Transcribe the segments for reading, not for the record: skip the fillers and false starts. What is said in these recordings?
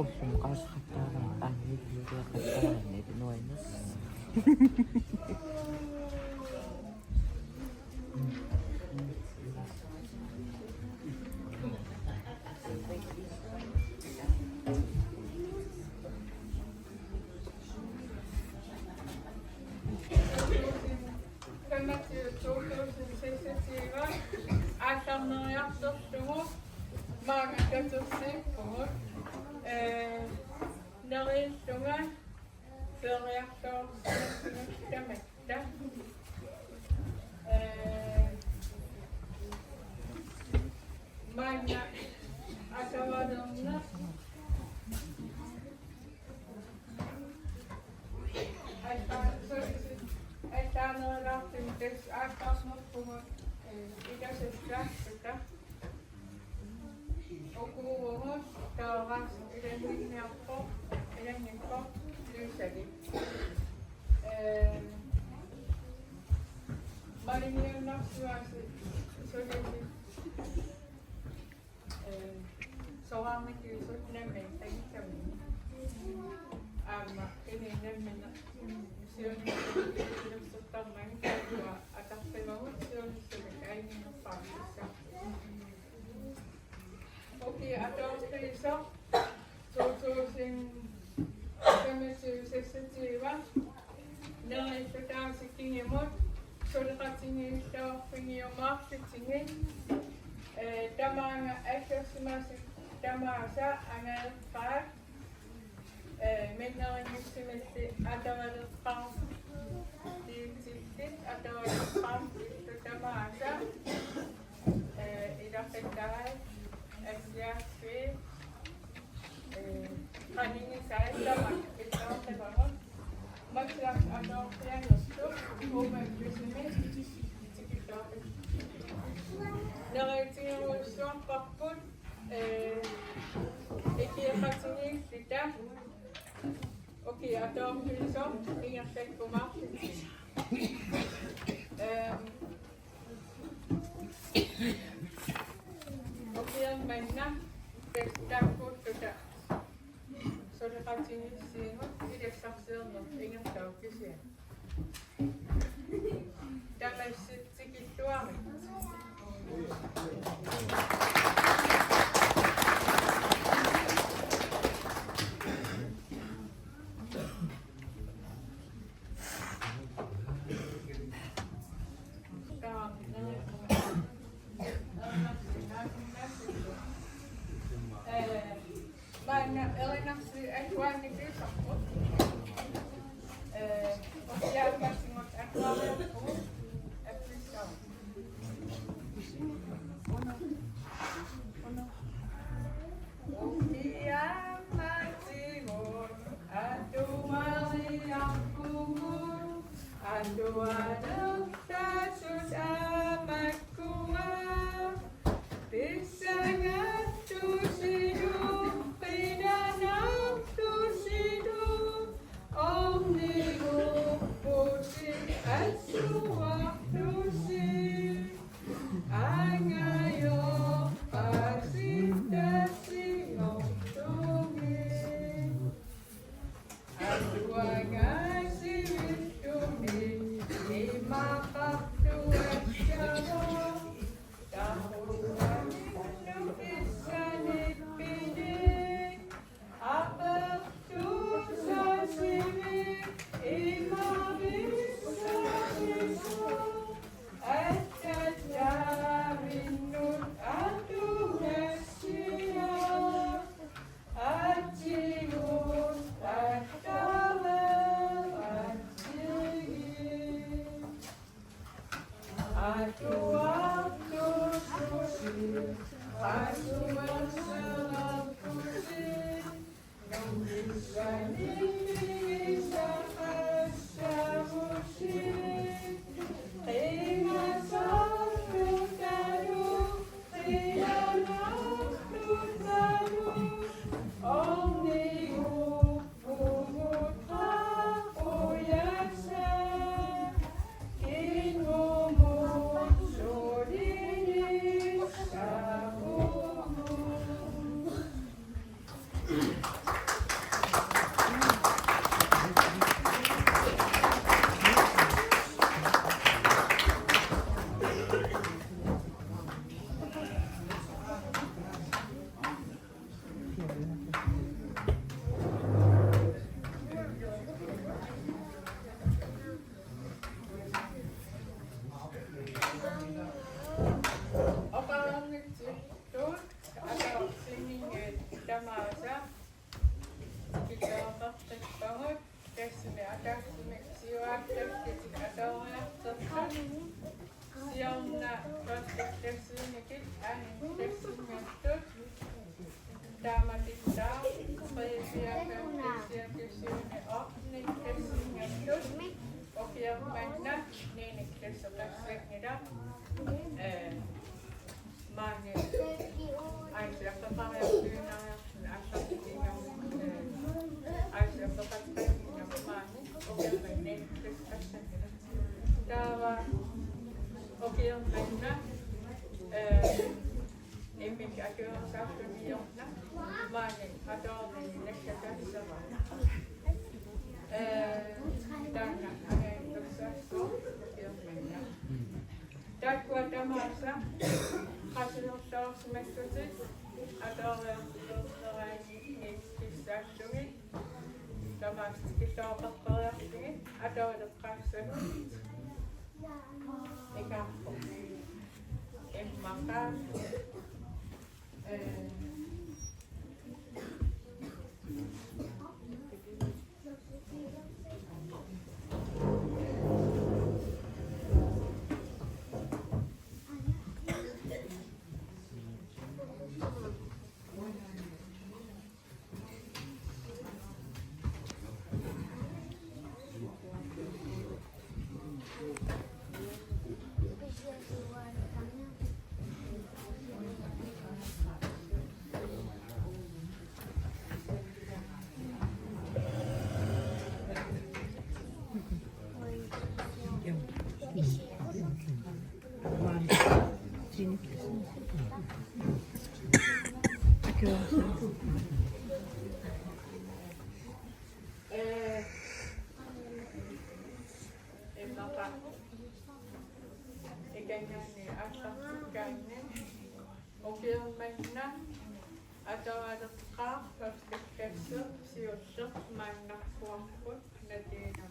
Ullumaqqaasaqattaarama aanniulluuqiaqattaarani nuanas Tämä pitää poesia kysymyksenne opnikeskustelut. Okei, mennä niin keskustelussa Mani aisia paparaytyynä ja asattina aisia paparaytyynä mani okei mennä keskustelussa. Tämä okei mennä Empikä kyllä kasvuni johna. Mani adolini nekkä tässä vanha. Tänne agentuksessa okei mennä. Täkkua tamassa kasvinussausmessutit atualertut niikkissässugi tamastikin saapakkalassugi atualertut kasvinut eikä emmakaan Ikäinen asakkainen okei mennä atualertkaa kasvikkeessa sijoissa mennä kuopput netinä.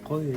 Koy.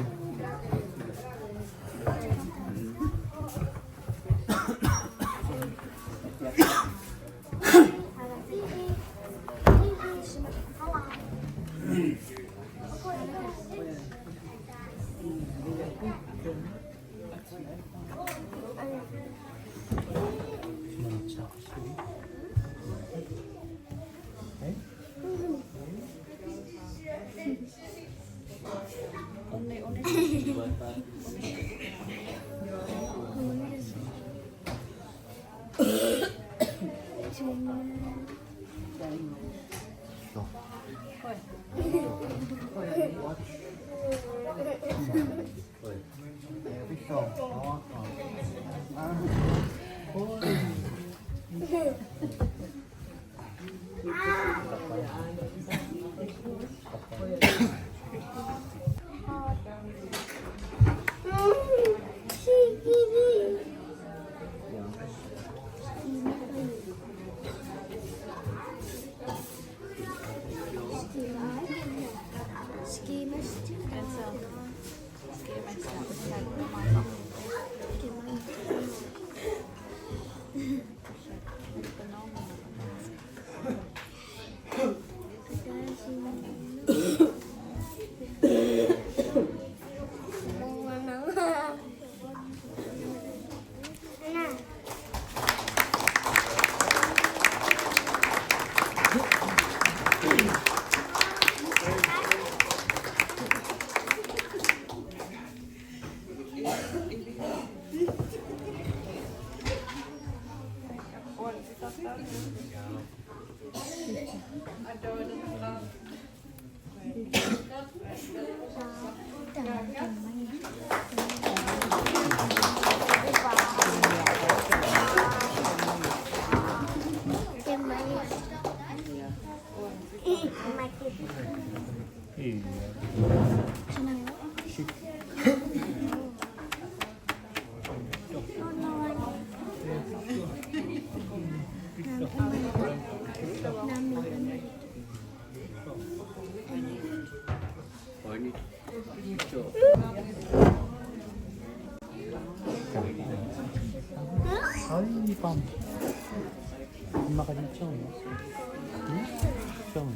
Ay, pam. Makalichong. Chong.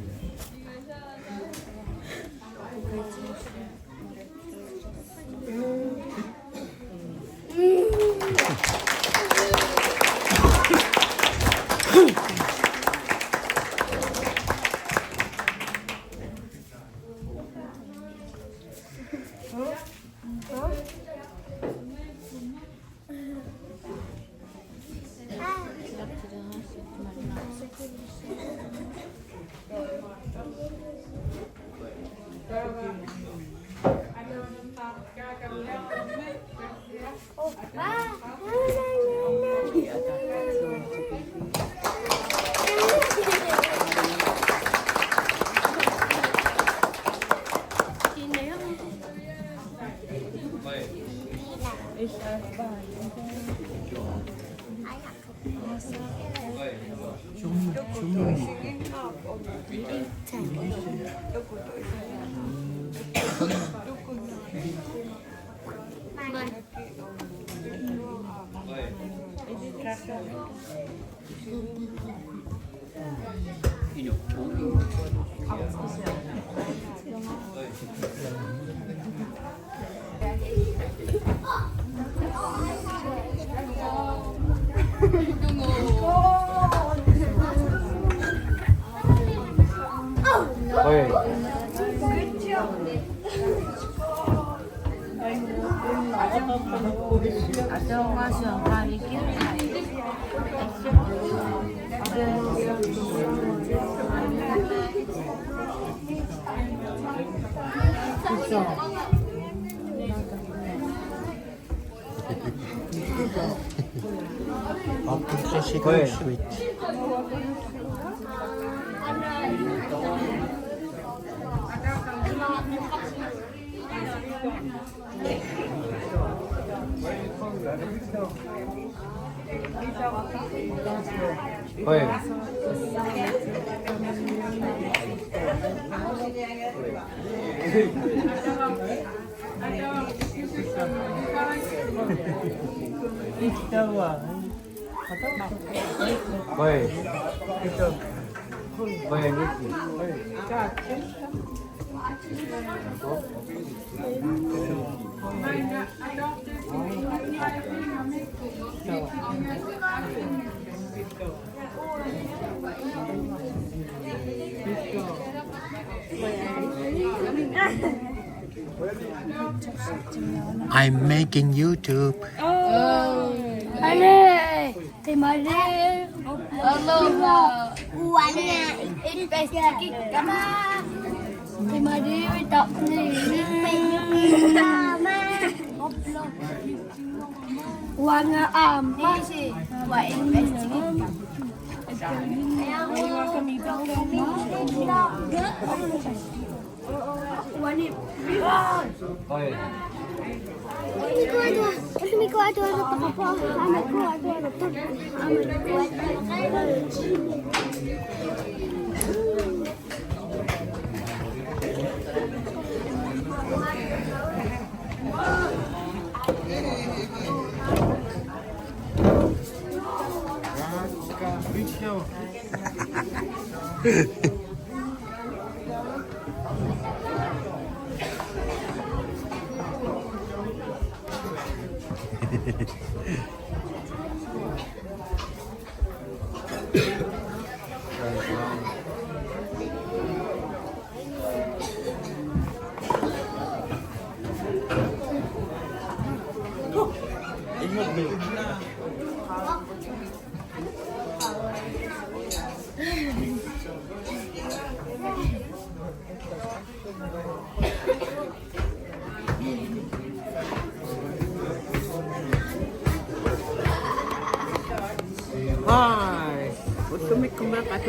Sweet. I'm making YouTube. Thì mà đi uống ít bè cái cắm thì mà đi tập này uống mà vậy Ito ko po. Hi, what's the make back?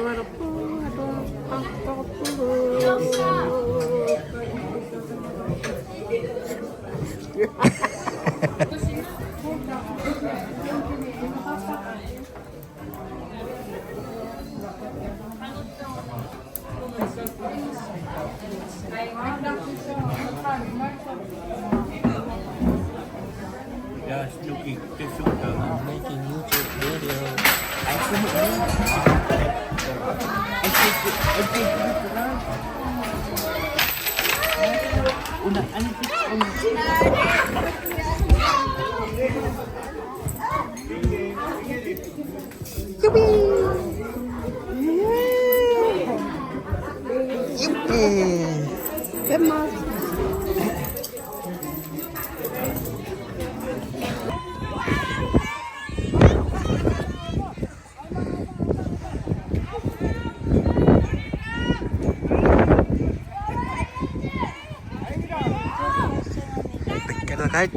Yeah, it's looking. I'm making YouTube video. Yippee! Cái đó cái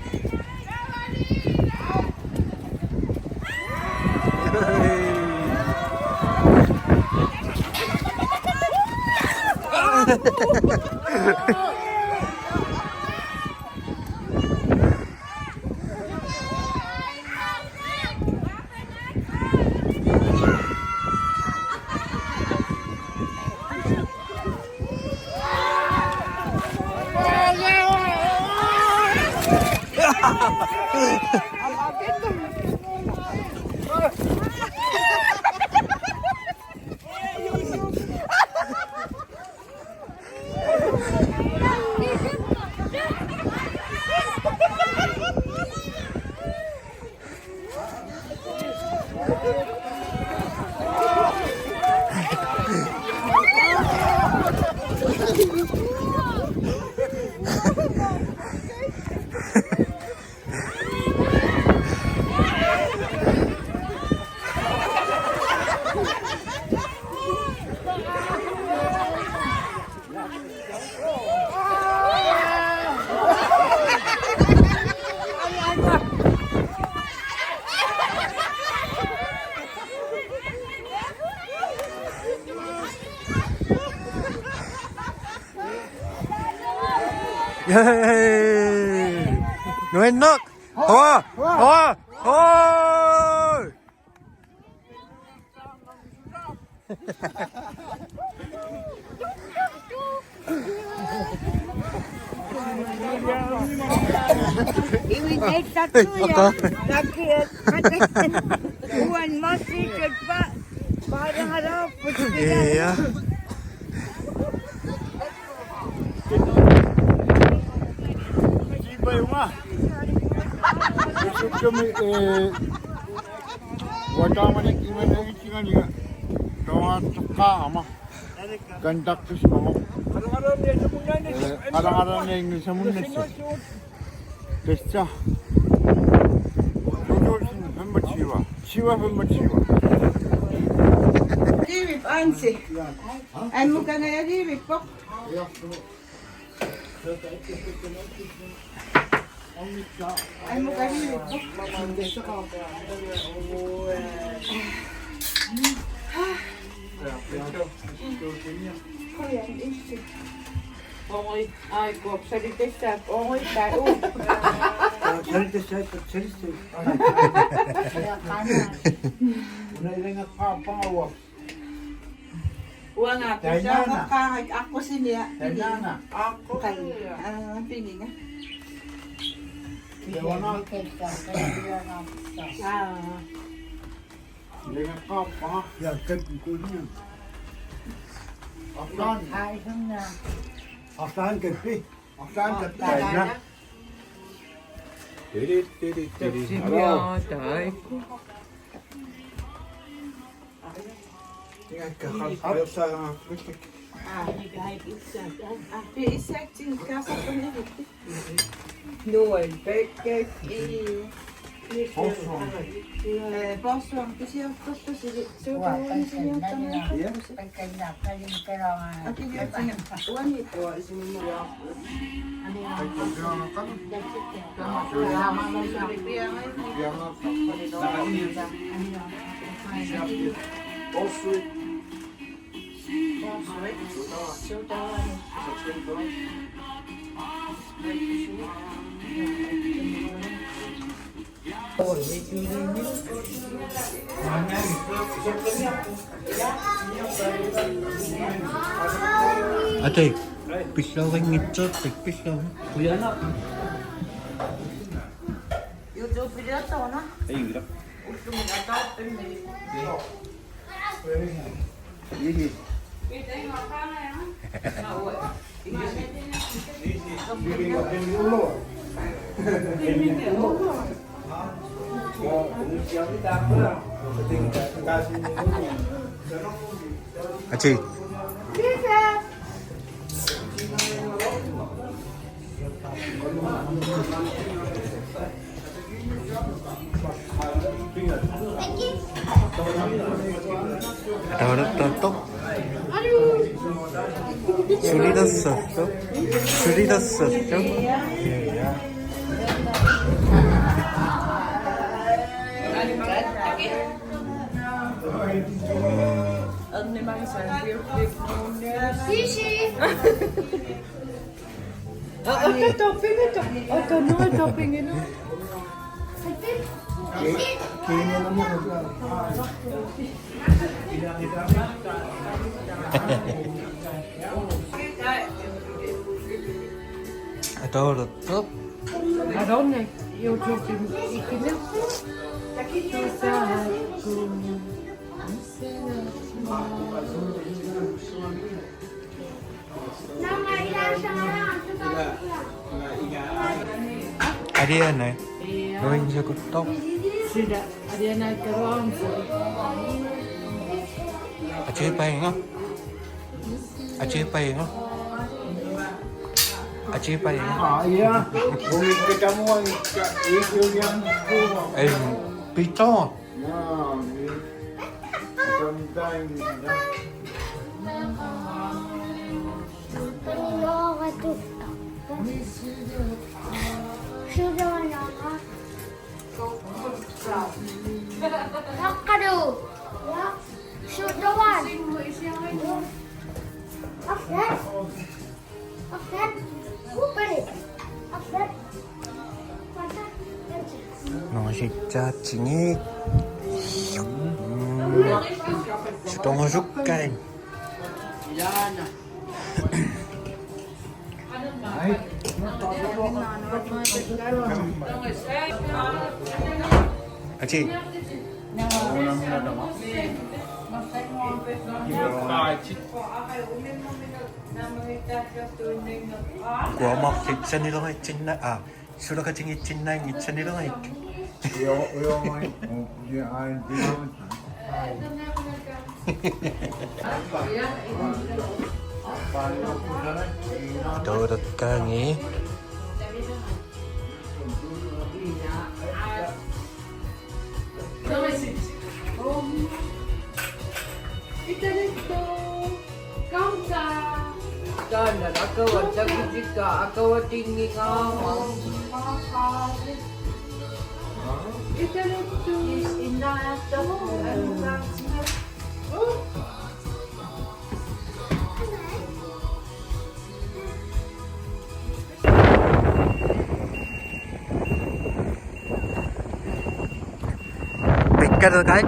Người nước hoa hoa hoa Imitate satu ya. Laki Tuan masih cepat. Harap-harap. Iya. Wataman iman lagi tinggal juga. Kawan suka ama. Gandak tu semua. Kadang-kadang yang ni semua ni. Tesca. Jujur sih, hamba ciwa. Ciwa hamba ciwa. Rivip ansi. En mukaan ja rivip pok. En mukaan rivip pok. Oi, aiko, sä testaa, oi, tää uu. Uang aku sama kahit ako sini ya. Aku Kay piling ya. Dengan apa? Ya, kebukunya. Afgan. Afgan kepi. Afgan kepi. Halo. Dengan kakak saya kritik. Isäksin kanssa on levitti. noin pekkeet. Possu on kysyä tosta se on sinne ottanut. Aki jotain uonitoa esimerkiksi. Ate, pislaw kay ngitsot, pislaw. YouTube video to, no? Achi. atualertut. 줄이었었어? 줄이었었어? Ân mang sang việc việc Fishy. cái topping cái nói topping itu. atualertut. Madonna, io gioco ikinnya. Usahaku. Nama ilan sekarang? Adia này. Rồi giờ có tóc. Sudah, ada yang naik ke ruang. Achi bay không? Achi bay không? Achi bay không? Iya, bumi ketemu itu yang Pito. ya, sometimes atualertut. Sudah nama. Nakadu. Ya. Sudah wan. Afset. Afset. Upari. Afset. Nó 진짜 찡이. 수동을 줄게. Achi. Của một thịt chân đi rồi chân này à, số đó cái chân này chân đi rồi. yo mai, dia ein dia. Atualertut kangi. Dan dah kau wajah jika kau tinggi kau. Itu indah tu. Pick rồi cái.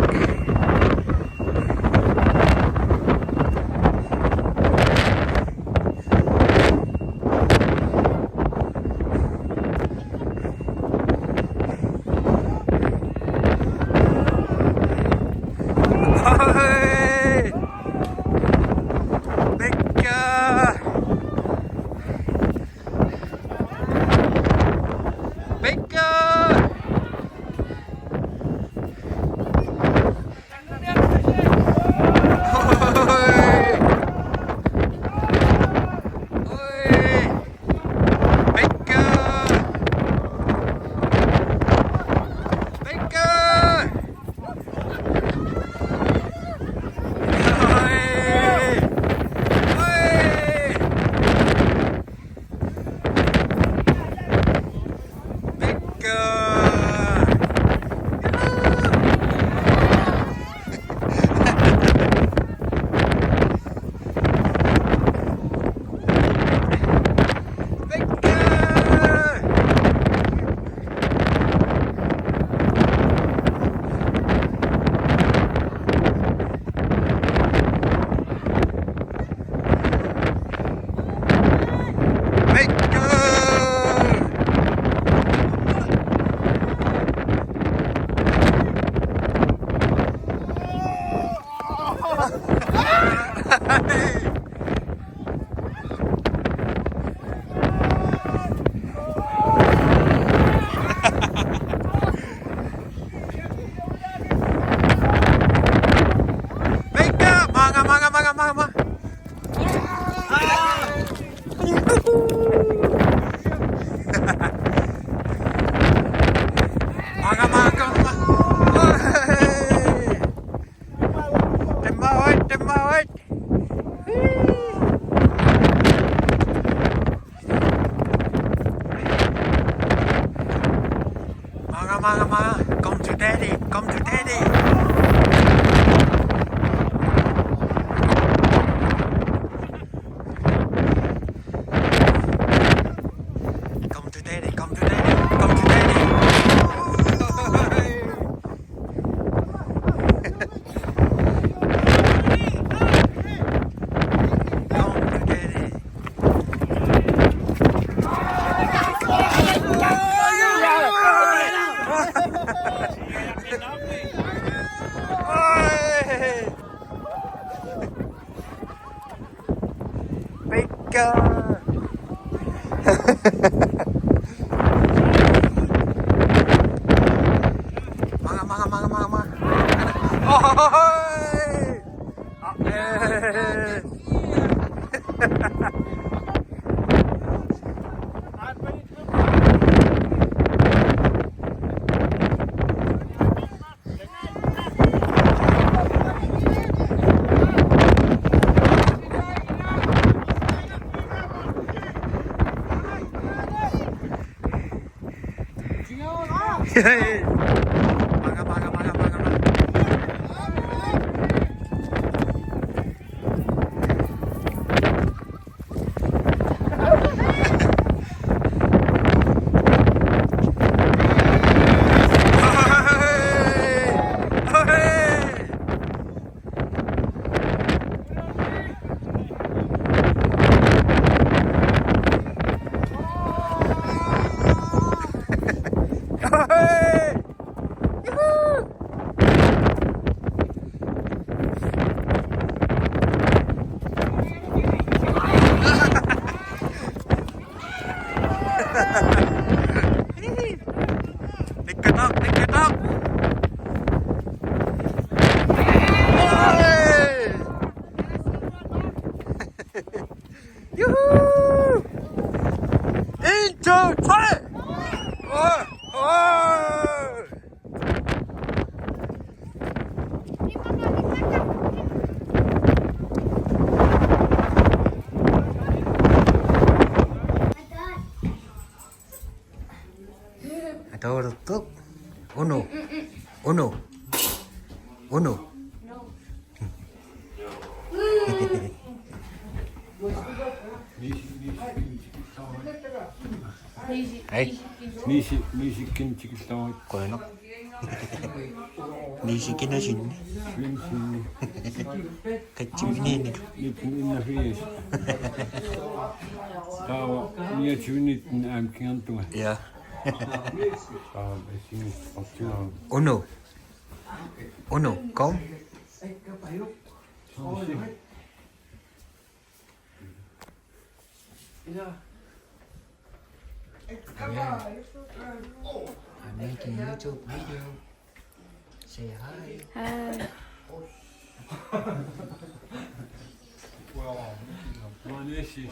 Oi! Pika! Mga. Oi! Mga. Dikkat. Yoo-hoo! 1, 2, 3! Atualertut. Uno. Hey. Niisikin tikiltama. Koino. Niisikin na sinne. Katsivinen. Niitin inna fiis. Taawa niatsivinit ämkingantunga. Ja. Taawa esimis patsinaa. Uno, kom. I'm making a YouTube video. Say hi. Hi. Maneesi.